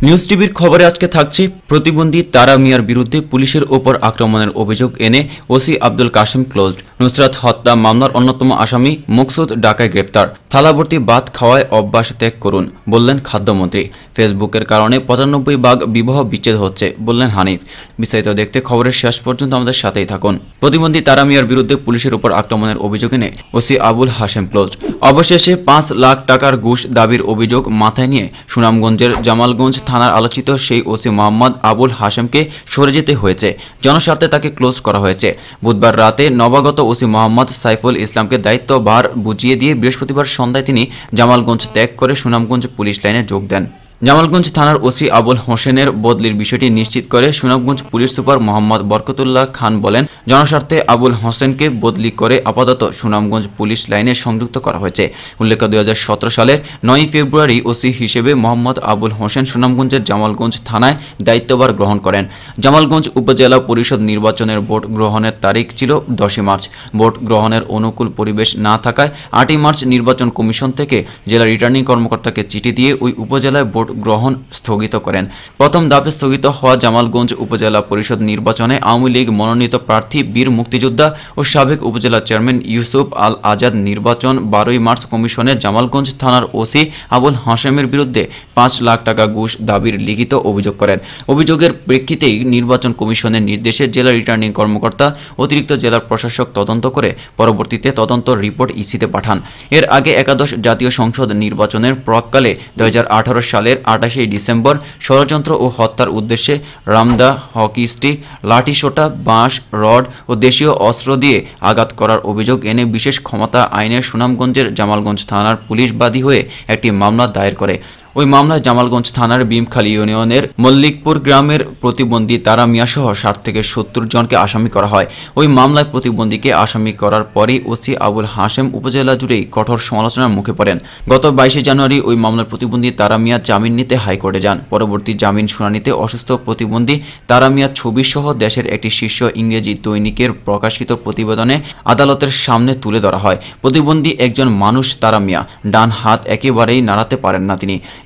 News টিভির খবরে আজকে থাকছে প্রতিবন্ধী তারা মিয়ার বিরুদ্ধে পুলিশের ওপর আক্রমণের অভিযোগ এনে ওসি আব্দুল কাশেম ক্লোজড। নুসরাত হত্যা মামলার অন্যতম আসামি মকসুদ ঢাকায় গ্রেপ্তার। থালাভর্তি ভাত খাওয়ায় অভ্যাস ত্যাগ করুন বললেন খাদ্যমন্ত্রী। ফেসবুকের কারণে ৯৫ বিবাহ বিচ্ছেদ হচ্ছে বললেন হানিফ। বিস্তারিত দেখতে খবরের শেষ পর্যন্ত আমাদের সাথেই থাকুন। প্রতিবন্ধী তারা মিয়ার বিরুদ্ধে পুলিশের উপর আক্রমণের অভিযোগ এনে ওসি আবুল হাশেম ক্লোজড। অবশেষে ৫ লাখ টাকার ঘুষ দাবির অভিযোগ মাথায় নিয়ে সুনামগঞ্জের জামালগঞ্জ থানার আলোচিত সেই ওসি মোহাম্মদ আবুল হাশেমকে সরে যেতে হয়েছে। জনস্বার্থে তাকে ক্লোজ করা হয়েছে। বুধবার রাতে নবাগত ওসি মোহাম্মদ সাইফুল ইসলামকে দায়িত্বভার বুঝিয়ে দিয়ে বৃহস্পতিবার সন্ধ্যায় তিনি জামালগঞ্জ ত্যাগ করে সুনামগঞ্জ পুলিশ লাইনে যোগ দেন। জামালগঞ্জ থানার ওসি আবুল হোসেনের বদলির বিষয়টি নিশ্চিত করে সুনামগঞ্জ পুলিশ সুপার মোহাম্মদ বরকতুল্লাহ খান বলেন, জনস্বার্থে আবুল হোসেনকে বদলি করে আপাতত সুনামগঞ্জ পুলিশ লাইনে সংযুক্ত করা হয়েছে। উল্লেখ্য ২০১৭ সালের ৯ ফেব্রুয়ারি ওসি হিসেবে মোহাম্মদ আবুল হোসেন সুনামগঞ্জের জামালগঞ্জ থানায় দায়িত্বভার গ্রহণ করেন। জামালগঞ্জ উপজেলা পরিষদ নির্বাচনের ভোট গ্রহণের তারিখ ছিল ১০ মার্চ। ভোট গ্রহণের অনুকূল পরিবেশ না থাকায় ৮ মার্চ নির্বাচন কমিশন থেকে জেলা রিটার্নিং কর্মকর্তাকে চিঠি দিয়ে ওই উপজেলায় ভোট গ্রহণ স্থগিত করেন। প্রথম ধাপে স্থগিত হওয়া জামালগঞ্জ উপজেলা পরিষদ নির্বাচনে আওয়ামী লীগ মনোনীত প্রার্থী বীর মুক্তিযোদ্ধা ও সাবেক উপজেলা চেয়ারম্যান ইউসুফ আল আজাদ নির্বাচন ১২ মার্চ কমিশনে জামালগঞ্জ থানার ওসি আবুল হাশেমের বিরুদ্ধে ৫ লাখ টাকা ঘুষ দাবির লিখিত অভিযোগ করেন। অভিযোগের প্রেক্ষিতেই নির্বাচন কমিশনের নির্দেশে জেলা রিটার্নিং কর্মকর্তা অতিরিক্ত জেলার প্রশাসক তদন্ত করে পরবর্তীতে তদন্ত রিপোর্ট ইসিতে পাঠান। এর আগে একাদশ জাতীয় সংসদ নির্বাচনের প্রাক্কালে ২০১৮ সালের ২৮ ডিসেম্বর ষড়যন্ত্র ও হত্যার উদ্দেশ্যে রামদা, হকি স্টিক, লাঠিসোঁটা, বাঁশ, রড ও দেশীয় অস্ত্র দিয়ে আঘাত করার অভিযোগ এনে বিশেষ ক্ষমতা আইনের সুনামগঞ্জের জামালগঞ্জ থানার পুলিশ বাদী হয়ে একটি মামলা দায়ের করে। ওই মামলায় জামালগঞ্জ থানার ভীমখালী ইউনিয়নের মল্লিকপুর গ্রামের প্রতিবন্ধী তারা মিয়াসহ ৬০ থেকে ৭০ জনকে আসামি করা হয়। ওই মামলায় প্রতিবন্ধীকে আসামি করার পরই ওসি আবুল হাশেম উপজেলা জুড়েই কঠোর সমালোচনার মুখে পড়েন। গত ২২ জানুয়ারি ওই মামলার প্রতিবন্ধী তারা মিয়া জামিন নিতে হাইকোর্টে যান। পরবর্তী জামিন শুনানিতে অসুস্থ প্রতিবন্ধী তারা মিয়া ছবিসহ দেশের একটি শীর্ষ ইংরেজি দৈনিকের প্রকাশিত প্রতিবেদনে আদালতের সামনে তুলে ধরা হয়। প্রতিবন্ধী একজন মানুষ তারা মিয়া, ডান হাত একেবারেই নাড়াতে পারেন না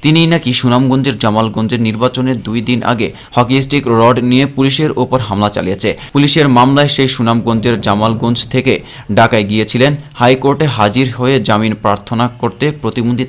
তিনিই নাকি সুনামগঞ্জের জামালগঞ্জের নির্বাচনের ২ দিন আগে হকি স্টিক, রড নিয়ে পুলিশের ওপর হামলা চালিয়েছে। পুলিশের মামলায় সেই সুনামগঞ্জের জামালগঞ্জ থেকে ঢাকায় গিয়েছিলেন। হাইকোর্টে হাজির হয়ে জামিন প্রার্থনা করতে প্রতিবন্ধী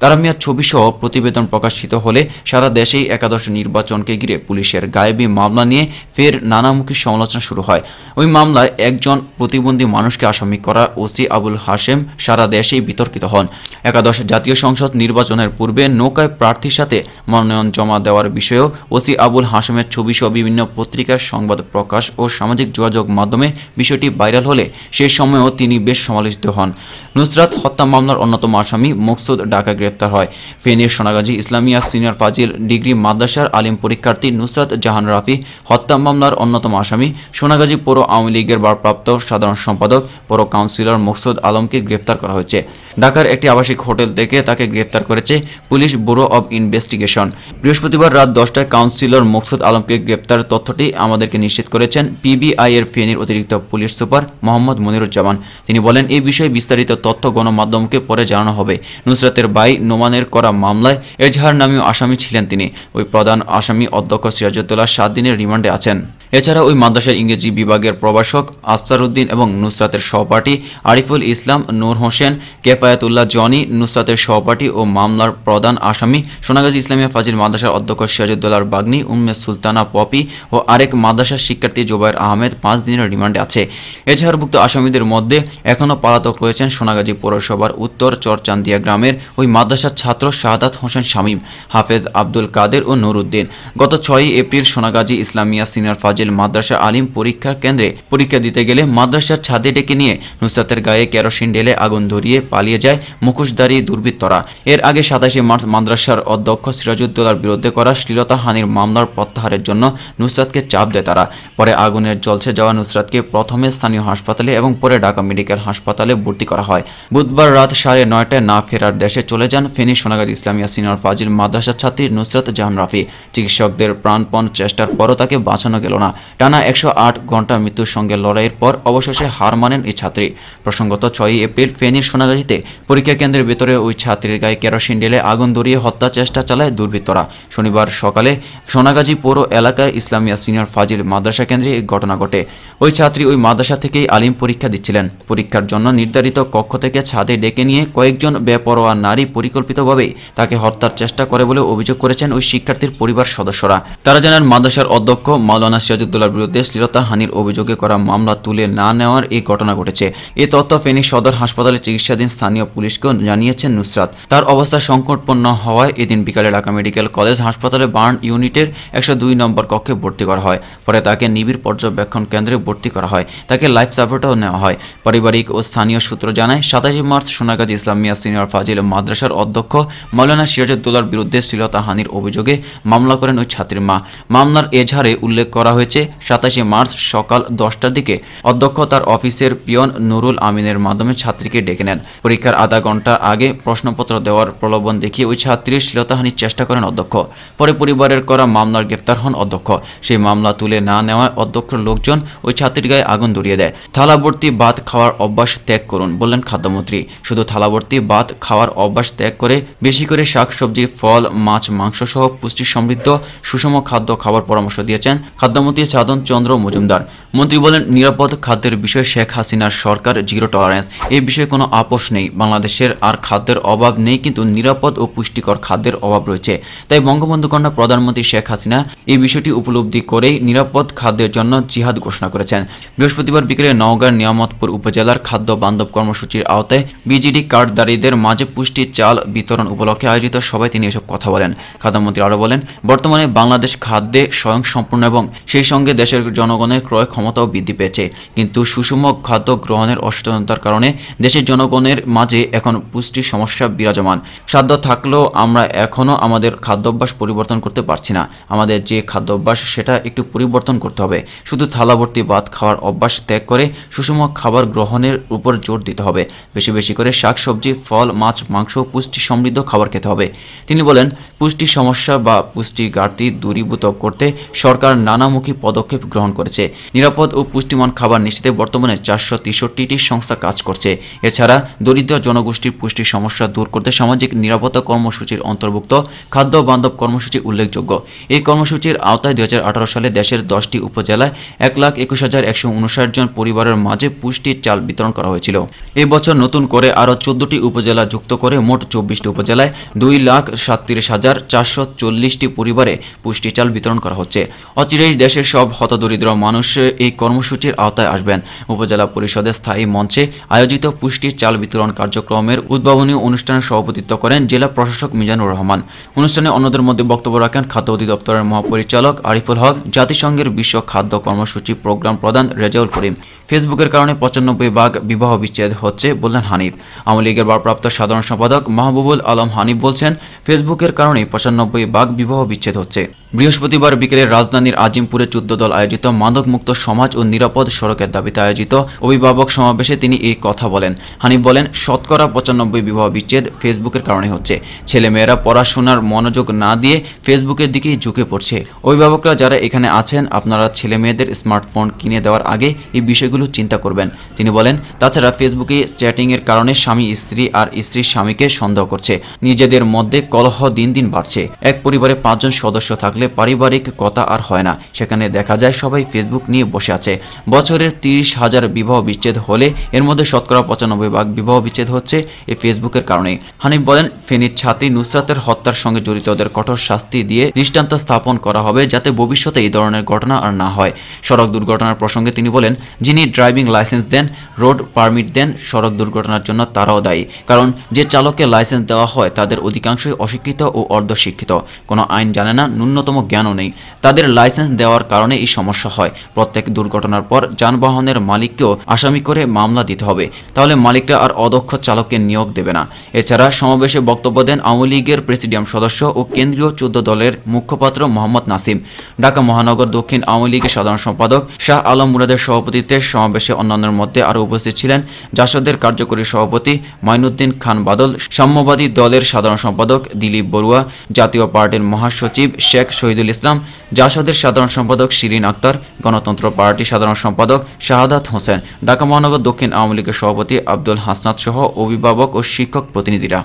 তারা মিয়ার ছবিসহ প্রতিবেদন প্রকাশিত হলে সারা দেশেই একাদশ নির্বাচনকে ঘিরে পুলিশের গায়েবী মামলা নিয়ে ফের নানামুখী সমালোচনা শুরু হয়। ওই মামলায় একজন প্রতিবন্ধী মানুষকে আসামি করা ওসি আবুল হাশেম সারা দেশেই বিতর্কিত হন। একাদশ জাতীয় সংসদ নির্বাচনের পূর্বে নৌকায় প্রার্থীর সাথে মনোনয়ন জমা দেওয়ার বিষয়েও ওসি আবুল হাশেমের ছবিসহ বিভিন্ন পত্রিকার সংবাদ প্রকাশ ও সামাজিক যোগাযোগ মাধ্যমে বিষয়টি ভাইরাল হলে সেই সময়েও তিনি বেশ সমালোচিত হন। নুসরাত হত্যা মামলার অন্যতম আসামি মকসুদ ঢাকা গ্রেপ্তার হয়। ফেনীর সোনাগাজী ইসলামিয়া সিনিয়র ফাজিল ডিগ্রি মাদ্রাসার আলিম পরীক্ষার্থী নুসরাত জাহান রাফি হত্যা মামলার অন্যতম আসামি। সোনাগাজী পৌর আওয়ামী লীগের ভারপ্রাপ্ত সাধারণ সম্পাদক পৌর কাউন্সিলর মকসুদ আলমকে গ্রেপ্তার করা হয়েছে। ঢাকার একটি আবাসিক হোটেল থেকে তাকে গ্রেপ্তার করেছে পুলিশ ব্যুরো অব ইনভেস্টিগেশন। বৃহস্পতিবার রাত ১০টায় কাউন্সিলর মকসুদ আলমকে গ্রেপ্তার তথ্যটি আমাদেরকে নিশ্চিত করেছেন পিবিআই এর ফেনীর অতিরিক্ত পুলিশ সুপার মোহাম্মদ মনিরুজ্জামান। তিনি বলেন, এই বিষয়ে বিস্তারিত তথ্য গণমাধ্যমকে পরে জানানো হবে। নুসরাতের ভাই নোমানের করা মামলায় এজাহার নামীয় আসামি ছিলেন তিনি। ওই প্রধান আসামি অধ্যক্ষ সিরাজউদ্দৌলা ৭ দিনের রিমান্ডে আছেন। এছাড়া ওই মাদ্রাসার ইংরেজি বিভাগের প্রভাষক আফসার উদ্দিন এবং নুসরাতের সহপাঠী আরিফুল ইসলাম, নূর হোসেন, কেফায়েতুল্লাহ জনি, নুসরাতের সহপাঠী ও মামলার প্রধান আসামি সোনাগাজী ইসলামিয়া ফাজিল মাদ্রাসার অধ্যক্ষ সিরাজউদ্দৌলার বাগ্নী উম্মে সুলতানা পপি ও আরেক মাদ্রাসার শিক্ষার্থী জোবায়ের আহমেদ ৫ দিনের রিমান্ডে আছে। এজাহারভুক্ত আসামিদের মধ্যে এখনও পলাতক রয়েছেন সোনাগাজী পৌরসভার উত্তর চরচান্দিয়া গ্রামের ওই মাদ্রাসার ছাত্র শাহাদাত হোসেন শামীম, হাফেজ আব্দুল কাদের ও নুরুদ্দিন। গত ৬ এপ্রিল সোনাগাজী ইসলামিয়া সিনিয়র ফাজিল মাদ্রাসা আলিম পরীক্ষা কেন্দ্রে পরীক্ষা দিতে গেলে মাদ্রাসার ছাদে ডেকে নিয়ে নুসরাতের গায়ে কেরোসিন ঢেলে আগুন ধরিয়ে পালিয়ে যায় মুখোশধারী দুর্বৃত্তরা। এর আগে ২৭ মার্চ মাদ্রাসার অধ্যক্ষ সিরাজউদ্দৌলার বিরুদ্ধে করা শ্লীলতাহানির মামলার প্রত্যাহারের জন্য নুসরাতকে চাপ দেয় তারা। পরে আগুনের জ্বলছে যাওয়া নুসরাতকে প্রথমে স্থানীয় হাসপাতালে এবং পরে ঢাকা মেডিকেল হাসপাতালে ভর্তি করা হয়। বুধবার রাত 9:30টায় না ফেরার দেশে চলে যান ফেনী সোনাগাজী ইসলামিয়া সিনিয়র ফাজিল মাদ্রাসার ছাত্রী নুসরাত জাহান রাফি। চিকিৎসকদের প্রাণপণ চেষ্টার পরও তাকে বাঁচানো গেল না। টানা 108 ঘণ্টা মৃত্যুর সঙ্গে লড়াইয়ের পর অবশেষে হার মানেন এই ছাত্রী। প্রসঙ্গত 6 এপ্রিল ফেনীর সোনাগাজীতে পরীক্ষা কেন্দ্রের ভেতরে ওই ছাত্রীর গায়ে কেরোসিন ঢেলে আগুন ধরিয়ে হত্যা চেষ্টা চালায় দুর্বৃত্তরা। শনিবার সকালে সোনাগাজী পৌর এলাকার ইসলামিয়া সিনিয়র ফাজিল মাদ্রাসা কেন্দ্রে এই ঘটনা ঘটে। ওই ছাত্রী ওই মাদ্রাসা থেকেই আলিম পরীক্ষা দিচ্ছিলেন। পরীক্ষার জন্য নির্ধারিত কক্ষ থেকে ছাদে ডেকে নিয়ে কয়েকজন বেপরোয়া নারী পরিকল্পিতভাবে তাকে হত্যার চেষ্টা করে বলে অভিযোগ করেছেন ওই শিক্ষার্থীর পরিবার সদস্যরা। তারা জানান মাদ্রাসার অধ্যক্ষ মাওলানা সিরাজউদ্দৌলার বিরুদ্ধে শ্লীলতাহানির অভিযোগে করা মামলা তুলে না নেওয়ার এই ঘটনা ঘটেছে। এই তথ্য ফেনী সদর হাসপাতালে চিকিৎসাধীন স্থানীয় পুলিশকেও জানিয়েছেন নুসরাত। তার অবস্থা সংকটপূর্ণ হওয়ায় এদিন বিকালে ঢাকা মেডিকেল কলেজ হাসপাতালে বার্ন ইউনিটের 102 নম্বর কক্ষে ভর্তি করা হয়। পরে তাকে নিবিড় পর্যবেক্ষণ কেন্দ্রে ভর্তি করা হয়। তাকে লাইফ সাপোর্টও নেওয়া হয়। পারিবারিক ও স্থানীয় সূত্র জানায় 27 মার্চ সোনাগাজী ইসলামিয়া সিনিয়র ফাজিল মাদ্রাসার অধ্যক্ষ মাওলানা সিরাজউদ্দৌলার বিরুদ্ধে শ্লীলতাহানির অভিযোগে মামলা করেন ওই ছাত্রীর মা। মামলার এজাহারে উল্লেখ করা হয়েছে 27 মার্চ সকাল 10টার দিকে অধ্যক্ষ তার অফিসের পিয়ন নুরুল আমিনের মাধ্যমে ছাত্রীকে ডেকে নেন। পরীক্ষার আধা ঘন্টা আগে প্রশ্নপত্র দেওয়ার প্রলোভন দেখিয়ে ওই ছাত্রীর শ্লীলতাহানির চেষ্টা করেন অধ্যক্ষ। পরে পরিবারের করা মামলার গ্রেফতার হন অধ্যক্ষ। সেই মামলা তুলে না নেওয়ায় অধ্যক্ষের লোকজন ওই ছাত্রীর গায়ে আগুন ধরিয়ে দেয়। থালাভর্তি ভাত খাওয়ার অভ্যাস ত্যাগ করুন বললেন খাদ্যমন্ত্রী। শুধু থালাভর্তি ভাত খাওয়ার অভ্যাস ত্যাগ করে বেশি করে শাকসবজি, ফল, মাছ, মাংস সহ পুষ্টি সমৃদ্ধ সুষম খাদ্য খাওয়ার পরামর্শ দিয়েছেন খাদ্যমন্ত্রী চাঁদন চন্দ্র মজুমদার। মন্ত্রী বলেন, নিরাপদ খাদ্যের বিষয়ে শেখ হাসিনার সরকার জিরো টলারেন্স। এই বিষয়ে কোনো আপোষ নেই। বাংলাদেশের আর খাদ্যের অভাব নেই, কিন্তু নিরাপদ ও পুষ্টিকর খাদ্যের অভাব রয়েছে। তাই বঙ্গবন্ধু কন্যা প্রধানমন্ত্রী শেখ হাসিনা এই বিষয়টি উপলব্ধি করেই নিরাপদ খাদ্যের জন্য জিহাদ ঘোষণা করেছেন। বৃহস্পতিবার বিকেলে নওগাঁর নিয়ামতপুর উপজেলার খাদ্য বান্ধব কর্মসূচির আওতায় বিজিডি কার্ডধারীদের মাঝে পুষ্টি চাল বিতরণ উপলক্ষে আয়োজিত সভায় তিনি এসব কথা বলেন। খাদ্যমন্ত্রী আরও বলেন, বর্তমানে বাংলাদেশ খাদ্যে স্বয়ংসম্পূর্ণ এবং সেই সঙ্গে দেশের জনগণের ক্রয় ক্ষমতাও বৃদ্ধি পেয়েছে। কিন্তু সুষম খাদ্য গ্রহণের অসচেতনতার কারণে দেশের জনগণের মাঝে এখন পুষ্টির সমস্যা বিরাজমান। সাধ্য থাকলেও আমরা এখনও আমাদের খাদ্যাভ্যাস পরিবর্তন করতে পারছি না। আমাদের যে খাদ্যাভ্যাস সেটা একটু পরিবর্তন করতে হবে। শুধু থালাভর্তি ভাত খাওয়ার অভ্যাস ত্যাগ করে সুষম খাবার গ্রহণের উপর জোর দিতে হবে। বেশি বেশি করে শাকসবজি, ফল, মাছ, মাংস, পুষ্টি সমৃদ্ধ খাবার খেতে হবে। তিনি বলেন, পুষ্টি সমস্যা বা পুষ্টি ঘাটতি দূরীভূত করতে সরকার নানামুখী পদক্ষেপ গ্রহণ করেছে। নিরাপদ ও পুষ্টিমান খাবার নিশ্চিতে বর্তমানে 463টি সংস্থা কাজ করছে। এছাড়া দরিদ্র জনগোষ্ঠীর পুষ্টি সমস্যা দূর করতে সামাজিক নিরাপত্তা কর্মসূচির অন্তর্ভুক্ত খাদ্য বান্ধব কর্মসূচি উল্লেখযোগ্য। এই কর্মসূচির আওতায় 2018 সালে দেশের 10টি উপজেলায় 1,21,159 জন পরিবারের মাঝে পুষ্টির চাল বিতরণ করা হয়েছিল। এই বছর নতুন করে আরও 14টি উপজেলা যুক্ত করে মোট 24টি উপজেলায় 2,37,440টি পরিবারে পুষ্টি চাল বিতরণ করা হচ্ছে। অচিরেই দেশের সব হতদরিদ্র মানুষ এই কর্মসূচির আওতায় আসবেন। উপজেলা পরিষদের স্থায়ী মঞ্চে আয়োজিত পুষ্টি চাল বিতরণ কার্যক্রমের উদ্ভাবনী অনুষ্ঠানে সভাপতিত্ব করেন জেলা প্রশাসক মিজানুর রহমান। অনুষ্ঠানে অন্যদের মধ্যে বক্তব্য রাখেন খাদ্য অধিদপ্তরের মহাপরিচালক আরিফুল হক, জাতিসংঘের বিশ্ব খাদ্য কর্মসূচি প্রোগ্রাম প্রধান রেজাউল করিম। ফেসবুকের কারণে 95 বিবাহ বিচ্ছেদ হচ্ছে বললেন হানিফ। আওয়ামী লীগের ভারপ্রাপ্ত সাধারণ সম্পাদক মাহবুবুল আলম হানিফ বলছেন, ফেসবুকের কারণে 95 বিবাহ বিচ্ছেদ হচ্ছে। বৃহস্পতিবার বিকেলে রাজধানীর আজিমপুরে 14 দল আয়োজিত মাদকমুক্ত সমাজ ও নিরাপদ সড়কের দাবিতে আয়োজিত অভিভাবক সমাবেশে তিনি এই কথা বলেন। হানিফ বলেন, শতকরা 95 বিবাহ বিচ্ছেদ ফেসবুকের কারণে হচ্ছে। ছেলেমেয়েরা পড়াশোনার মনোযোগ না দিয়ে ফেসবুকের দিকেই ঝুঁকে পড়ছে। অভিভাবকরা যারা এখানে আছেন, আপনারা ছেলেমেয়েদের স্মার্টফোন কিনে দেওয়ার আগে এই বিষয়গুলো চিন্তা করবেন। তিনি বলেন, তাছাড়া ফেসবুকে চ্যাটিংয়ের কারণে স্বামী স্ত্রী আর স্ত্রীর স্বামীকে সন্দেহ করছে। নিজেদের মধ্যে কলহ দিন দিন বাড়ছে। এক পরিবারে 5 জন সদস্য থাকলে পারিবারিক কথা আর হয় না। সেখানে দেখা যায় সবাই ফেসবুক নিয়ে বসে আছে। বছরের 30,000 বিবাহ বিচ্ছেদ হলে এর মধ্যে শতকরা 95 বিবাহ বিচ্ছেদ হচ্ছে এই ফেসবুকের কারণে। হানিফ বলেন, ফেনীর ছাত্রী নুসরাতের হত্যার সঙ্গে জড়িতদের কঠোর শাস্তি দিয়ে দৃষ্টান্ত স্থাপন করা হবে, যাতে ভবিষ্যতে এই ধরনের ঘটনা আর না হয়। সড়ক দুর্ঘটনার প্রসঙ্গে তিনি বলেন, যিনি ড্রাইভিং লাইসেন্স দেন, রোড পারমিট দেন, সড়ক দুর্ঘটনার জন্য তারাও দায়ী। কারণ যে চালককে লাইসেন্স দেওয়া হয় তাদের অধিকাংশই অশিক্ষিত ও অর্ধশিক্ষিত, কোনো আইন জানে না, ন্যূনতম জ্ঞানও নেই। তাদের লাইসেন্স দেওয়ার কারণে এই সমস্যা হয়। প্রত্যেক দুর্ঘটনার পর যানবাহনের মালিককেও আসামি করে মামলা দিতে হবে, তাহলে মালিকরা আর অদক্ষ চালককে নিয়োগ দেবে না। এছাড়া সমাবেশে বক্তব্য দেন আওয়ামী লীগের প্রেসিডিয়াম সদস্য ও কেন্দ্রীয় 14 দলের মুখপাত্র মোহাম্মদ নাসিম। ঢাকা মহানগর দক্ষিণ আওয়ামী লীগের সাধারণ সম্পাদক শাহ আলম মুরাদের সভাপতিত্বে সমাবেশে অন্যান্যের মধ্যে আরও উপস্থিত ছিলেন জাসদের কার্যকরী সভাপতি মাইনুদ্দিন খান বাদল, সাম্যবাদী দলের সাধারণ সম্পাদক দিলীপ বড়ুয়া, জাতীয় পার্টির মহাসচিব শেখ শহীদুল ইসলাম, জাসদের সাধারণ সম্পাদক শিরিন আক্তার, গণতন্ত্র পার্টির সাধারণ সম্পাদক শাহাদাত হোসেন, ঢাকা মহানগর দক্ষিণ আওয়ামী লীগের সভাপতি আব্দুল হাসনাত সহ অভিভাবক ও শিক্ষক প্রতিনিধিরা।